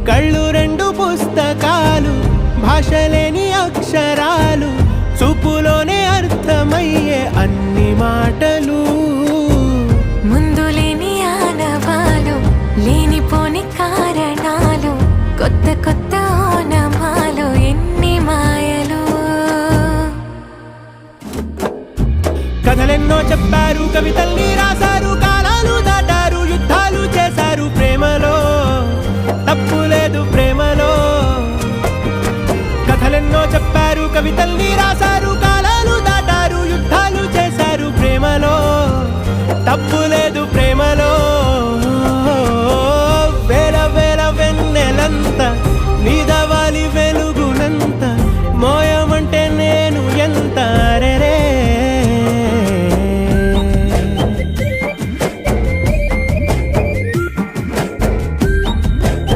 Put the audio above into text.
కళ్ళు రెండు పుస్తకాలు, భాషలేని అక్షరాలు, చూపులోనే అర్థమయ్యే అన్ని మాటలు. ముందు లేని ఆనవాలు, లేనిపోని కారణాలు, కొత్త కొత్త ఓనమాలు, ఎన్ని మాయలు. కథలెన్నో చెప్పారు, కవితల్ని రాశారు, కాలాలు దాటారు, యుద్ధాలు చేశారు. ప్రేమలో తప్పు లేదు, ప్రేమలో. కథలెన్నో చెప్పారు, కవితల్ని రాశారు, కాలాలు దాటారు, యుద్ధాలు చేశారు. ప్రేమలో తప్పు లేదు, ప్రేమలో. వేల వేల వెన్నెలంత